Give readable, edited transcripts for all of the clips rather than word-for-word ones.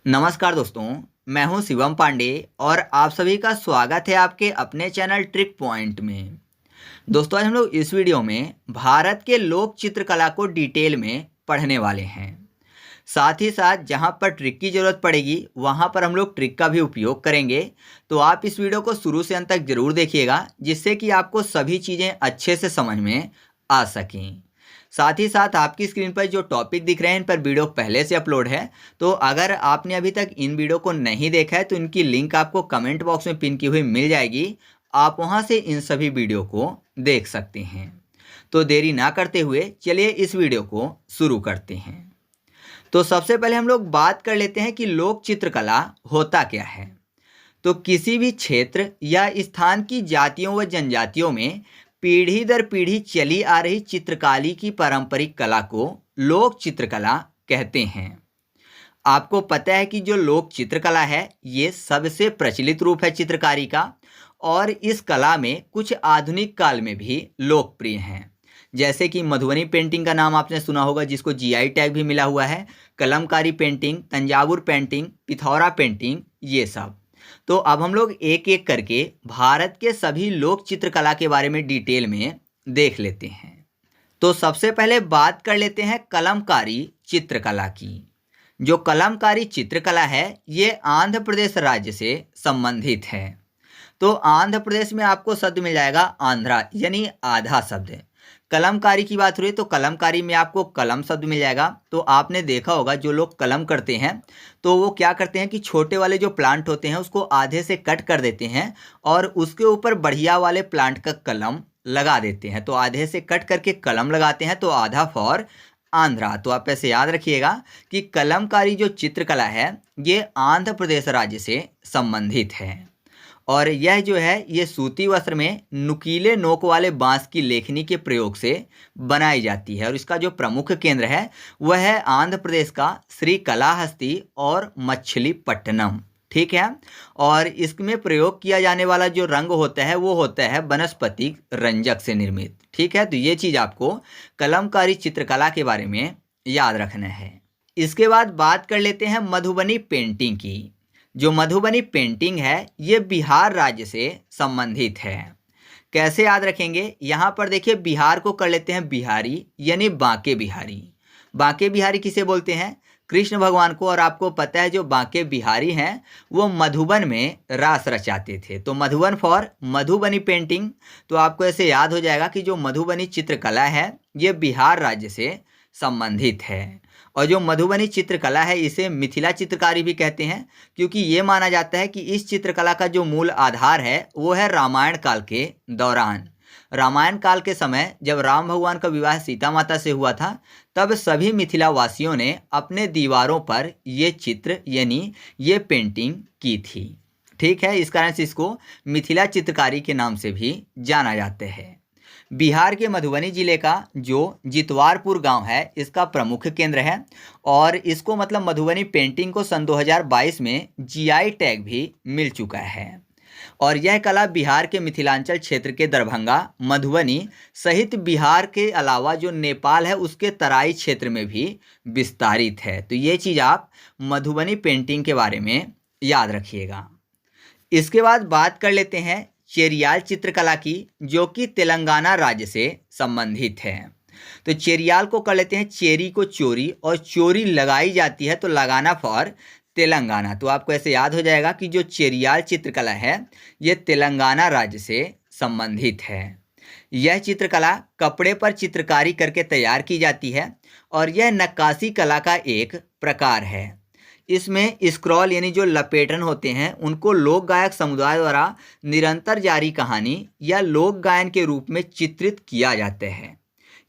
नमस्कार दोस्तों, मैं हूं शिवम पांडे और आप सभी का स्वागत है आपके अपने चैनल ट्रिक पॉइंट में। दोस्तों, आज हम लोग इस वीडियो में भारत के लोक चित्रकला को डिटेल में पढ़ने वाले हैं। साथ ही साथ जहां पर ट्रिक की ज़रूरत पड़ेगी वहां पर हम लोग ट्रिक का भी उपयोग करेंगे। तो आप इस वीडियो को शुरू से अंत तक ज़रूर देखिएगा, जिससे कि आपको सभी चीज़ें अच्छे से समझ में आ सकें। साथ ही साथ आपकी स्क्रीन पर जो टॉपिक दिख रहे हैं इन पर वीडियो पहले से अपलोड है, तो अगर आपने अभी तक इन वीडियो को नहीं देखा है तो इनकी लिंक आपको कमेंट बॉक्स में पिन की हुई मिल जाएगी। आप वहां से इन सभी वीडियो को देख सकते हैं। तो देरी ना करते हुए चलिए इस वीडियो को शुरू करते हैं। तो सबसे पहले हम लोग बात कर लेते हैं कि लोक चित्रकला होता क्या है। तो किसी भी क्षेत्र या स्थान की जातियों व जनजातियों में पीढ़ी दर पीढ़ी चली आ रही चित्रकारी की पारंपरिक कला को लोक चित्रकला कहते हैं। आपको पता है कि जो लोक चित्रकला है ये सबसे प्रचलित रूप है चित्रकारी का, और इस कला में कुछ आधुनिक काल में भी लोकप्रिय हैं। जैसे कि मधुबनी पेंटिंग का नाम आपने सुना होगा, जिसको जीआई टैग भी मिला हुआ है, Kalamkari painting, Thanjavur painting, Pithora painting, ये सब। तो अब हम लोग एक एक करके भारत के सभी लोक चित्रकला के बारे में डिटेल में देख लेते हैं। तो सबसे पहले बात कर लेते हैं कलमकारी चित्रकला की। जो कलमकारी चित्रकला है ये आंध्र प्रदेश राज्य से संबंधित है। तो आंध्र प्रदेश में आपको शब्द मिल जाएगा आंध्रा, यानी आधा शब्द। कलमकारी की बात हो रही है तो कलमकारी में आपको कलम शब्द मिल जाएगा। तो आपने देखा होगा जो लोग कलम करते हैं तो वो क्या करते हैं कि छोटे वाले जो प्लांट होते हैं उसको आधे से कट कर देते हैं और उसके ऊपर बढ़िया वाले प्लांट का कलम लगा देते हैं। तो आधे से कट करके कलम लगाते हैं, तो आधा फॉर आंध्रा। तो आप ऐसे याद रखिएगा कि कलमकारी जो चित्रकला है ये आंध्र प्रदेश राज्य से संबंधित है। और यह जो है ये सूती वस्त्र में नुकीले नोक वाले बांस की लेखनी के प्रयोग से बनाई जाती है। और इसका जो प्रमुख केंद्र है वह है आंध्र प्रदेश का श्री कलाहस्ती और मछलीपट्टनम। ठीक है। और इसमें प्रयोग किया जाने वाला जो रंग होता है वो होता है वनस्पति रंजक से निर्मित। ठीक है। तो ये चीज़ आपको कलमकारी चित्रकला के बारे में याद रखना है। इसके बाद बात कर लेते हैं मधुबनी पेंटिंग की। जो मधुबनी पेंटिंग है ये बिहार राज्य से संबंधित है। कैसे याद रखेंगे, यहाँ पर देखिए बिहार को कर लेते हैं बिहारी, यानी बांके बिहारी। बांके बिहारी किसे बोलते हैं? कृष्ण भगवान को। और आपको पता है जो बांके बिहारी हैं वो मधुबन में रास रचाते थे। तो मधुबन फॉर मधुबनी पेंटिंग। तो आपको ऐसे याद हो जाएगा कि जो मधुबनी चित्रकला है ये बिहार राज्य से संबंधित है। और जो मधुबनी चित्रकला है इसे मिथिला चित्रकारी भी कहते हैं, क्योंकि ये माना जाता है कि इस चित्रकला का जो मूल आधार है वो है रामायण काल के दौरान। रामायण काल के समय जब राम भगवान का विवाह सीता माता से हुआ था तब सभी मिथिला वासियों ने अपने दीवारों पर ये चित्र यानी ये पेंटिंग की थी। ठीक है। इस कारण से इसको मिथिला चित्रकारी के नाम से भी जाना जाता है। बिहार के मधुबनी जिले का जो जितवारपुर गांव है इसका प्रमुख केंद्र है। और इसको मतलब मधुबनी पेंटिंग को सन 2022 में जीआई टैग भी मिल चुका है। और यह कला बिहार के मिथिलांचल क्षेत्र के दरभंगा, मधुबनी सहित बिहार के अलावा जो नेपाल है उसके तराई क्षेत्र में भी विस्तारित है। तो ये चीज़ आप मधुबनी पेंटिंग के बारे में याद रखिएगा। इसके बाद बात कर लेते हैं चेरियाल चित्रकला की, जो कि तेलंगाना राज्य से संबंधित है। तो चेरियाल को कर लेते हैं चेरी को चोरी, और चोरी लगाई जाती है तो लगाना फॉर तेलंगाना। तो आपको ऐसे याद हो जाएगा कि जो चेरियाल चित्रकला है ये तेलंगाना राज्य से संबंधित है। यह चित्रकला कपड़े पर चित्रकारी करके तैयार की जाती है और यह नक्काशी कला का एक प्रकार है। इसमें स्क्रॉल यानी जो लपेटन होते हैं उनको लोक गायक समुदाय द्वारा निरंतर जारी कहानी या लोक गायन के रूप में चित्रित किया जाता है।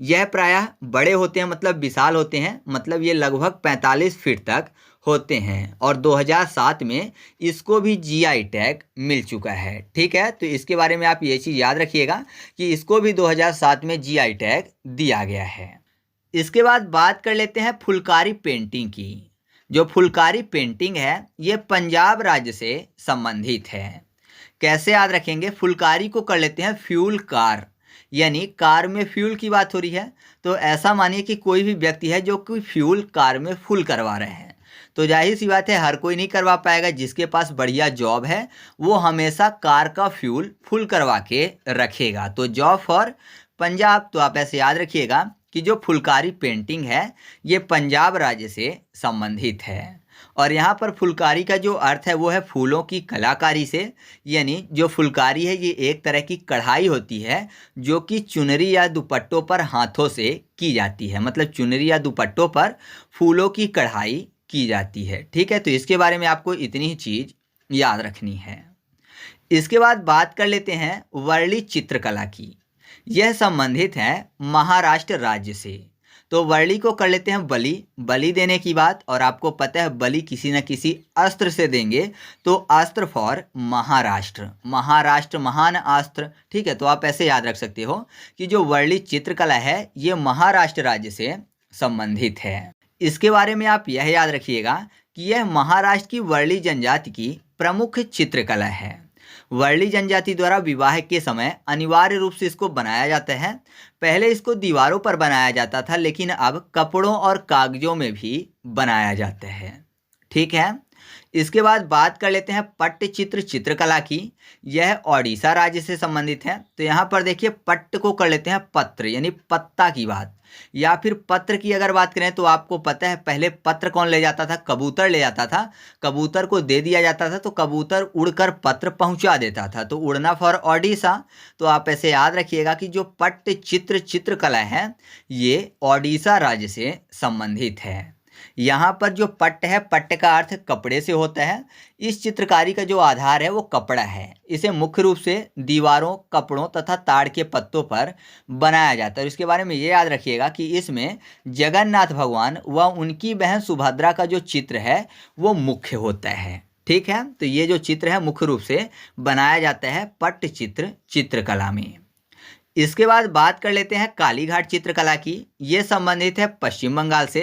यह प्रायः बड़े होते हैं, मतलब विशाल होते हैं, मतलब ये लगभग 45 फीट तक होते हैं। और 2007 में इसको भी जीआई टैग मिल चुका है। ठीक है। तो इसके बारे में आप ये चीज़ याद रखिएगा कि इसको भी 2007 में जीआई टैग दिया गया है। इसके बाद बात कर लेते हैं फुलकारी पेंटिंग की। जो फुलकारी पेंटिंग है ये पंजाब राज्य से संबंधित है। कैसे याद रखेंगे, फुलकारी को कर लेते हैं फ्यूल कार, यानी कार में फ्यूल की बात हो रही है तो ऐसा मानिए कि कोई भी व्यक्ति है जो कि फ्यूल कार में फुल करवा रहे हैं। तो जाहिर सी बात है हर कोई नहीं करवा पाएगा। जिसके पास बढ़िया जॉब है वो हमेशा कार का फ्यूल फुल करवा के रखेगा। तो जॉब फॉर पंजाब। तो आप ऐसे याद रखिएगा कि जो फुलकारी पेंटिंग है ये पंजाब राज्य से संबंधित है। और यहाँ पर फुलकारी का जो अर्थ है वो है फूलों की कलाकारी से, यानी जो फुलकारी है ये एक तरह की कढ़ाई होती है जो कि चुनरी या दुपट्टों पर हाथों से की जाती है। मतलब चुनरी या दुपट्टों पर फूलों की कढ़ाई की जाती है। ठीक है, तो इसके बारे में आपको इतनी ही चीज़ याद रखनी है। इसके बाद बात कर लेते हैं वर्ली चित्रकला की। यह संबंधित है महाराष्ट्र राज्य से। तो वर्ली को कर लेते हैं बलि देने की बात। और आपको पता है बलि किसी न किसी अस्त्र से देंगे, तो अस्त्र फॉर महाराष्ट्र, महाराष्ट्र महान अस्त्र। ठीक है, तो आप ऐसे याद रख सकते हो कि जो वर्ली चित्रकला है ये महाराष्ट्र राज्य से संबंधित है। इसके बारे में आप यह याद रखिएगा कि यह महाराष्ट्र की वर्ली जनजाति की प्रमुख चित्रकला है। वर्ली जनजाति द्वारा विवाह के समय अनिवार्य रूप से इसको बनाया जाता है। पहले इसको दीवारों पर बनाया जाता था, लेकिन अब कपड़ों और कागजों में भी बनाया जाता है। ठीक है, इसके बाद बात कर लेते हैं पट्टचित्र चित्रकला की। यह ओडिशा राज्य से संबंधित है। तो यहाँ पर देखिए पट्ट को कर लेते हैं पत्र, यानी पत्ता की बात। या फिर पत्र की अगर बात करें तो आपको पता है पहले पत्र कौन ले जाता था? कबूतर ले जाता था। कबूतर को दे दिया जाता था तो कबूतर उड़कर पत्र पहुंचा देता था। तो उड़ना फॉर ओडिशा। तो आप ऐसे याद रखिएगा कि जो पट्टचित्र चित्रकला है ये ओडिशा राज्य से संबंधित है। यहाँ पर जो पट्ट है, पट्ट का अर्थ कपड़े से होता है। इस चित्रकारी का जो आधार है वो कपड़ा है। इसे मुख्य रूप से दीवारों, कपड़ों तथा ताड़ के पत्तों पर बनाया जाता है। और इसके बारे में ये याद रखिएगा कि इसमेट जगन्नाथ भगवान व उनकी बहन सुभद्रा का जो चित्र है वो मुख्य होता है। ठीक है, तो ये जो चित्र है मुख्य रूप से बनाया जाता है पट्टचित्र चित्रकला में। इसके बाद बात कर लेते हैं कालीघाट चित्रकला की। ये संबंधित है पश्चिम बंगाल से।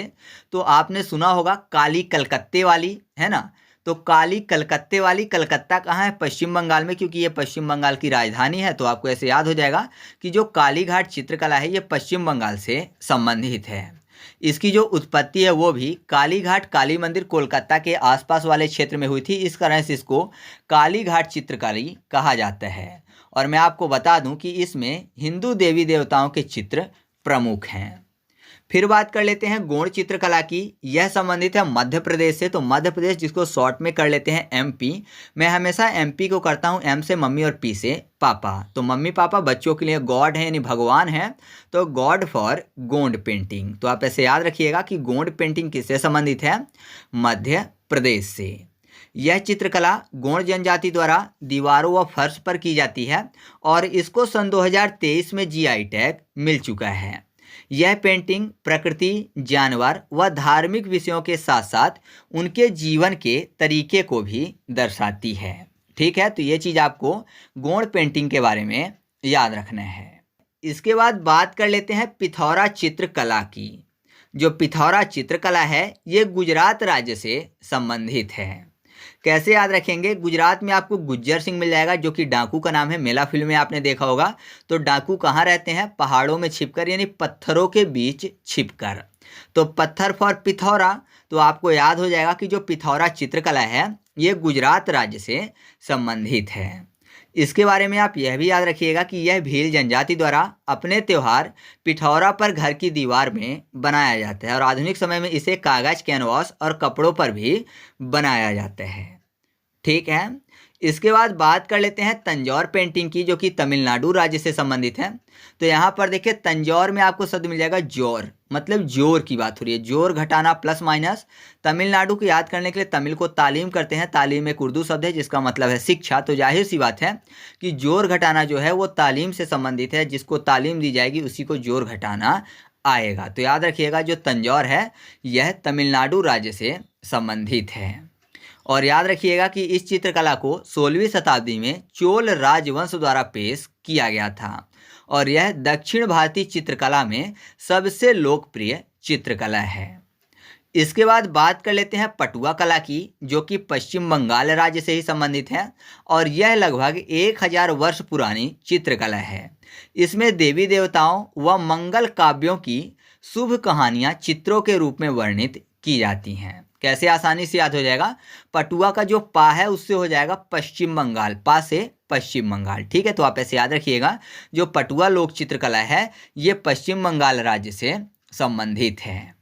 तो आपने सुना होगा काली कलकत्ते वाली, है ना? तो काली कलकत्ते वाली, कलकत्ता कहाँ है? पश्चिम बंगाल में, क्योंकि ये पश्चिम बंगाल की राजधानी है। तो आपको ऐसे याद हो जाएगा कि जो कालीघाट चित्रकला है ये पश्चिम बंगाल से संबंधित है। इसकी जो उत्पत्ति है वो भी कालीघाट काली मंदिर कोलकाता के आसपास वाले क्षेत्र में हुई थी। इस कारण से इसको कालीघाट चित्रकारी कहा जाता है। और मैं आपको बता दूं कि इसमें हिंदू देवी देवताओं के चित्र प्रमुख हैं। फिर बात कर लेते हैं गोंड चित्रकला की। यह संबंधित है मध्य प्रदेश से। तो मध्य प्रदेश, जिसको शॉर्ट में कर लेते हैं एमपी। मैं हमेशा एमपी को करता हूँ एम से मम्मी और पी से पापा। तो मम्मी पापा बच्चों के लिए गॉड है, यानी भगवान है। तो गॉड फॉर गोंड पेंटिंग। तो आप ऐसे याद रखिएगा कि गोंड पेंटिंग किससे संबंधित है? मध्य प्रदेश से। यह चित्रकला गोंड जनजाति द्वारा दीवारों व फर्श पर की जाती है और इसको सन 2023 में जीआई टैग मिल चुका है। यह पेंटिंग प्रकृति, जानवर व धार्मिक विषयों के साथ साथ उनके जीवन के तरीके को भी दर्शाती है। ठीक है, तो ये चीज़ आपको गोंड पेंटिंग के बारे में याद रखना है। इसके बाद बात कर लेते हैं पिथौरा चित्रकला की। जो पिथौरा चित्रकला है ये गुजरात राज्य से संबंधित है। कैसे याद रखेंगे? गुजरात में आपको गुज्जर सिंह मिल जाएगा, जो कि डाकू का नाम है। मेला फिल्म में आपने देखा होगा। तो डाकू कहाँ रहते हैं? पहाड़ों में छिपकर, यानी पत्थरों के बीच छिपकर। तो पत्थर फॉर पिथौरा। तो आपको याद हो जाएगा कि जो पिथौरा चित्रकला है ये गुजरात राज्य से संबंधित है। इसके बारे में आप यह भी याद रखिएगा कि यह भील जनजाति द्वारा अपने त्यौहार पिठौरा पर घर की दीवार में बनाया जाता है और आधुनिक समय में इसे कागज, कैनवास और कपड़ों पर भी बनाया जाता है। ठीक है, इसके बाद बात कर लेते हैं तंजौर पेंटिंग की, जो कि तमिलनाडु राज्य से संबंधित है। तो यहाँ पर देखिए तंजौर में आपको शब्द मिल जाएगा जोर, मतलब जोर की बात हो रही है। जोर घटाना प्लस माइनस। तमिलनाडु को याद करने के लिए तमिल को तालीम करते हैं। तालीम एक उर्दू शब्द है जिसका मतलब है शिक्षा। तो जाहिर सी बात है कि जोर घटाना जो है वो तालीम से संबंधित है। जिसको तालीम दी जाएगी उसी को जोर घटाना आएगा। तो याद रखिएगा जो तंजौर है यह तमिलनाडु राज्य से संबंधित है। और याद रखिएगा कि इस चित्रकला को 16वीं शताब्दी में चोल राजवंश द्वारा पेश किया गया था और यह दक्षिण भारतीय चित्रकला में सबसे लोकप्रिय चित्रकला है। इसके बाद बात कर लेते हैं पटुआ कला की, जो कि पश्चिम बंगाल राज्य से ही संबंधित है और यह लगभग 1000 वर्ष पुरानी चित्रकला है। इसमें देवी देवताओं व मंगल काव्यों की शुभ कहानियाँ चित्रों के रूप में वर्णित की जाती हैं। कैसे आसानी से याद हो जाएगा, पटुआ का जो पा है उससे हो जाएगा पश्चिम बंगाल, पा से पश्चिम बंगाल। ठीक है, तो आप ऐसे याद रखिएगा, जो पटुआ लोक चित्रकला है ये पश्चिम बंगाल राज्य से संबंधित है।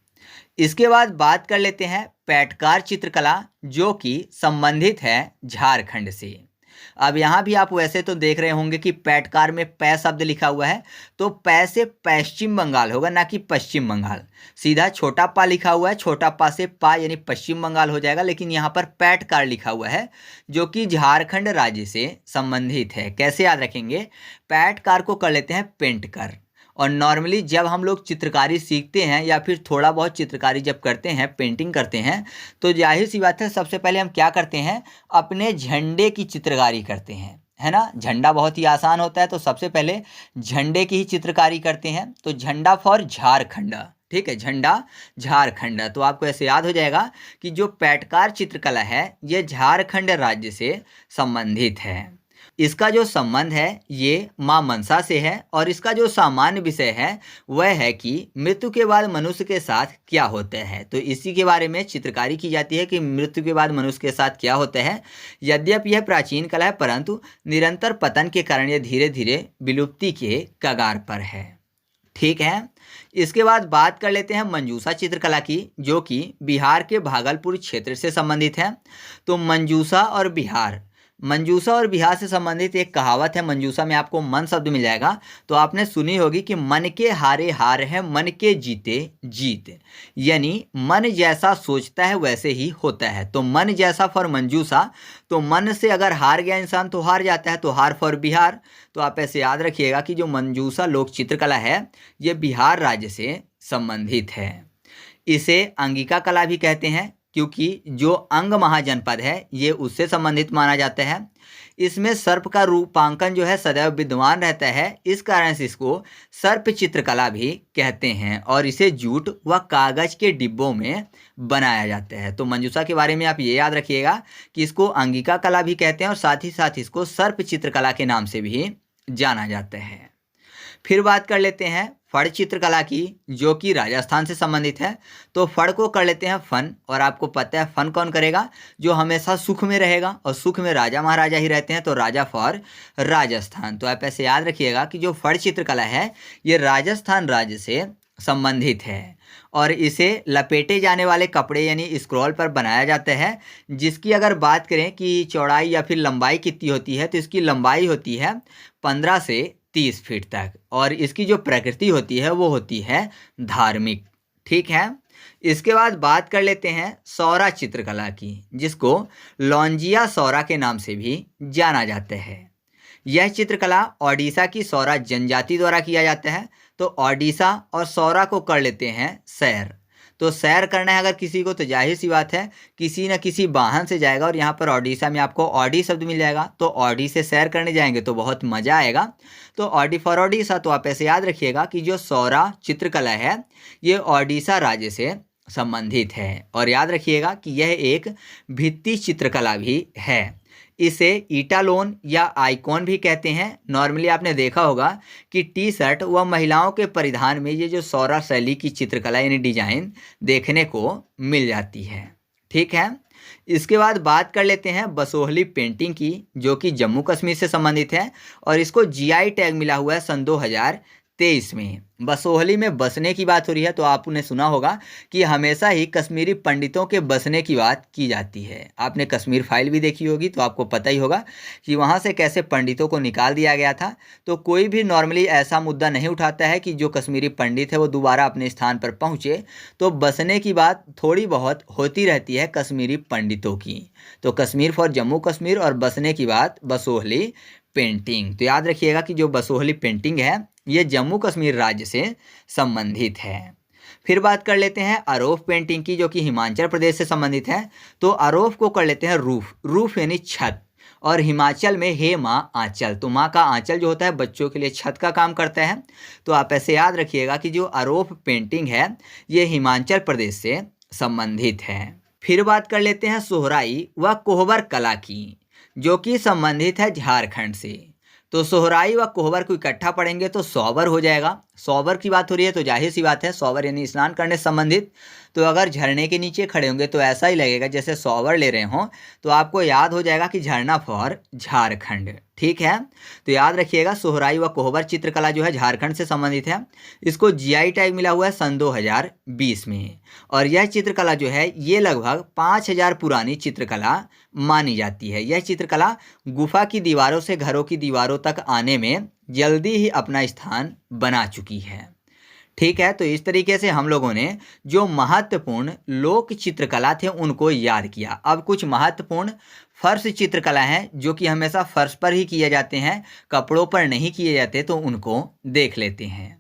इसके बाद बात कर लेते हैं पैटकार चित्रकला, जो कि संबंधित है झारखंड से। अब यहाँ भी आप वैसे तो देख रहे होंगे कि पैटकार में पै शब्द लिखा हुआ है, तो पै से पश्चिम बंगाल होगा, ना कि पश्चिम बंगाल। सीधा छोटा पा लिखा हुआ है, छोटा पा से पा यानी पश्चिम बंगाल हो जाएगा, लेकिन यहाँ पर पैटकार लिखा हुआ है जो कि झारखंड राज्य से संबंधित है। कैसे याद रखेंगे, पैटकार को कर लेते हैं पेंटकर। और नॉर्मली जब हम लोग चित्रकारी सीखते हैं या फिर थोड़ा बहुत चित्रकारी जब करते हैं, पेंटिंग करते हैं, तो जाहिर सी बात है सबसे पहले हम क्या करते हैं, अपने झंडे की चित्रकारी करते हैं, है ना। झंडा बहुत ही आसान होता है, तो सबसे पहले झंडे की ही चित्रकारी करते हैं। तो झंडा फॉर झारखंड, ठीक है, झंडा झारखंड। तो आपको ऐसे याद हो जाएगा कि जो पैटकार चित्रकला है ये झारखंड राज्य से संबंधित है। इसका जो संबंध है ये माँ मनसा से है, और इसका जो सामान्य विषय है वह है कि मृत्यु के बाद मनुष्य के साथ क्या होता है। तो इसी के बारे में चित्रकारी की जाती है कि मृत्यु के बाद मनुष्य के साथ क्या होता है। यद्यपि यह प्राचीन कला है, परंतु निरंतर पतन के कारण यह धीरे धीरे विलुप्ति के कगार पर है। ठीक है, इसके बाद बात कर लेते हैं मंजूषा चित्रकला की, जो कि बिहार के भागलपुर क्षेत्र से संबंधित है। तो मंजूषा और बिहार से संबंधित एक कहावत है, मंजूषा में आपको मन शब्द मिल जाएगा, तो आपने सुनी होगी कि मन के हारे हार है, मन के जीते जीत, यानी मन जैसा सोचता है वैसे ही होता है। तो मन जैसा फॉर मंजूषा, तो मन से अगर हार गया इंसान तो हार जाता है, तो हार फॉर बिहार। तो आप ऐसे याद रखिएगा कि जो मंजूषा लोक चित्रकला है ये बिहार राज्य से संबंधित है। इसे अंगिका कला भी कहते हैं, क्योंकि जो अंग महाजनपद है ये उससे संबंधित माना जाता है। इसमें सर्प का रूपांकन जो है सदैव विद्यमान रहता है, इस कारण से इसको सर्प चित्रकला भी कहते हैं, और इसे जूट व कागज के डिब्बों में बनाया जाता है। तो मंजूषा के बारे में आप ये याद रखिएगा कि इसको अंगिका कला भी कहते हैं, और साथ ही साथ इसको सर्प चित्रकला के नाम से भी जाना जाता है। फिर बात कर लेते हैं फड़ चित्रकला की, जो कि राजस्थान से संबंधित है। तो फड़ को कर लेते हैं फन, और आपको पता है फन कौन करेगा, जो हमेशा सुख में रहेगा, और सुख में राजा महाराजा ही रहते हैं, तो राजा फॉर राजस्थान। तो आप ऐसे याद रखिएगा कि जो फड़ चित्रकला है ये राजस्थान राज्य से संबंधित है, और इसे लपेटे जाने वाले कपड़े यानी स्क्रॉल पर बनाया जाता है, जिसकी अगर बात करें कि चौड़ाई या फिर लंबाई कितनी होती है, तो इसकी लंबाई होती है 15 से 30 फीट तक, और इसकी जो प्रकृति होती है वो होती है धार्मिक। ठीक है, इसके बाद बात कर लेते हैं सौरा चित्रकला की, जिसको लौंजिया सौरा के नाम से भी जाना जाता है। यह चित्रकला ओडिशा की सौरा जनजाति द्वारा किया जाता है। तो ओडिशा और सौरा को कर लेते हैं सैर। तो सैर करना है अगर किसी को, तो जाहिर सी बात है किसी न किसी वाहन से जाएगा, और यहाँ पर ओडिशा में आपको ऑडी शब्द मिल जाएगा, तो ऑडी से सैर करने जाएंगे तो बहुत मज़ा आएगा। तो ऑडी फॉर ओडिशा। तो आप ऐसे याद रखिएगा कि जो सौरा चित्रकला है ये ओडिशा राज्य से संबंधित है, और याद रखिएगा कि यह एक भित्ति चित्रकला भी है। इसे ईटालोन या आइकॉन भी कहते हैं। नॉर्मली आपने देखा होगा कि टी शर्ट व महिलाओं के परिधान में ये जो सौरा शैली की चित्रकला यानी डिजाइन देखने को मिल जाती है। ठीक है, इसके बाद बात कर लेते हैं बसोहली पेंटिंग की, जो कि जम्मू कश्मीर से संबंधित है, और इसको जीआई टैग मिला हुआ है सन 2023 में। बसोहली में बसने की बात हो रही है, तो आपने सुना होगा कि हमेशा ही कश्मीरी पंडितों के बसने की बात की जाती है। आपने कश्मीर फाइल भी देखी होगी, तो आपको पता ही होगा कि वहाँ से कैसे पंडितों को निकाल दिया गया था। तो कोई भी नॉर्मली ऐसा मुद्दा नहीं उठाता है कि जो कश्मीरी पंडित है वो दोबारा अपने स्थान पर पहुँचे। तो बसने की बात थोड़ी बहुत होती रहती है कश्मीरी पंडितों की। तो कश्मीर फॉर जम्मू कश्मीर, और बसने की बात बसोहली पेंटिंग। तो याद रखिएगा कि जो बसोहली पेंटिंग है ये जम्मू कश्मीर राज्य से संबंधित है। फिर बात कर लेते हैं अरोफ पेंटिंग की, जो कि हिमाचल प्रदेश से संबंधित है। तो अरोफ को कर लेते हैं रूफ, रूफ यानी छत, और हिमाचल में हे माँ आंचल। तो माँ का आंचल जो होता है बच्चों के लिए छत का काम करता है। तो आप ऐसे याद रखिएगा कि जो अरोफ पेंटिंग है ये हिमाचल प्रदेश से संबंधित है। फिर बात कर लेते हैं सोहराई व कोहबर कला की, जो कि संबंधित है झारखंड से। तो सोहराई व कोहबर को इकट्ठा पढ़ेंगे तो सौबर हो जाएगा। सॉवर की बात हो रही है तो जाहिर सी बात है सॉवर यानी स्नान करने से संबंधित। तो अगर झरने के नीचे खड़े होंगे तो ऐसा ही लगेगा जैसे सॉवर ले रहे हों, तो आपको याद हो जाएगा कि झरना फॉर झारखंड। ठीक है, तो याद रखिएगा सोहराई व कोहबर चित्रकला जो है झारखंड से संबंधित है। इसको जीआई टैग मिला हुआ है सन 2020 में। और यह चित्रकला जो है ये लगभग 5000 पुरानी चित्रकला मानी जाती है। यह चित्रकला गुफा की दीवारों से घरों की दीवारों तक आने में जल्दी ही अपना स्थान बना चुकी है। ठीक है, तो इस तरीके से हम लोगों ने जो महत्वपूर्ण लोक चित्रकला थे उनको याद किया। अब कुछ महत्वपूर्ण फर्श चित्रकला हैं जो कि हमेशा फर्श पर ही किए जाते हैं, कपड़ों पर नहीं किए जाते, तो उनको देख लेते हैं।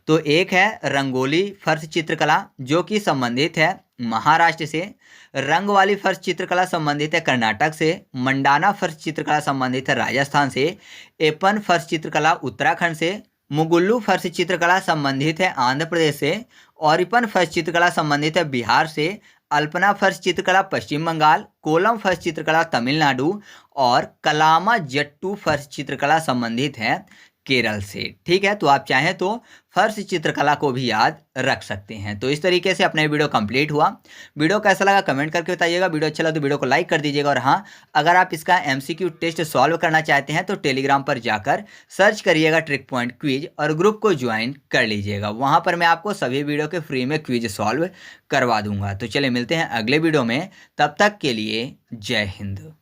तो एक है रंगोली फर्श चित्रकला जो कि संबंधित है महाराष्ट्र से। रंग वाली फर्श चित्रकला संबंधित है कर्नाटक से। मंडाना फर्श चित्रकला संबंधित है राजस्थान से। एपन फर्श चित्रकला उत्तराखंड से। मुगुल्लू फर्श चित्रकला संबंधित है आंध्र प्रदेश से। औरिपन फर्श चित्रकला संबंधित है बिहार से। अल्पना फर्श चित्रकला पश्चिम बंगाल। कोलम फर्श चित्रकला तमिलनाडु। और कलामा जट्टू फर्श चित्रकला संबंधित है केरल से। ठीक है, तो आप चाहें तो फर्श चित्रकला को भी याद रख सकते हैं। तो इस तरीके से अपना वीडियो कंप्लीट हुआ। वीडियो कैसा लगा कमेंट करके बताइएगा। वीडियो अच्छा लगा तो वीडियो को लाइक कर दीजिएगा। और हाँ, अगर आप इसका एमसीक्यू टेस्ट सॉल्व करना चाहते हैं तो टेलीग्राम पर जाकर सर्च करिएगा ट्रिक पॉइंट क्विज और ग्रुप को ज्वाइन कर लीजिएगा। वहाँ पर मैं आपको सभी वीडियो के फ्री में क्विज सॉल्व करवा दूंगा। तो चलिए मिलते हैं अगले वीडियो में, तब तक के लिए जय हिंद।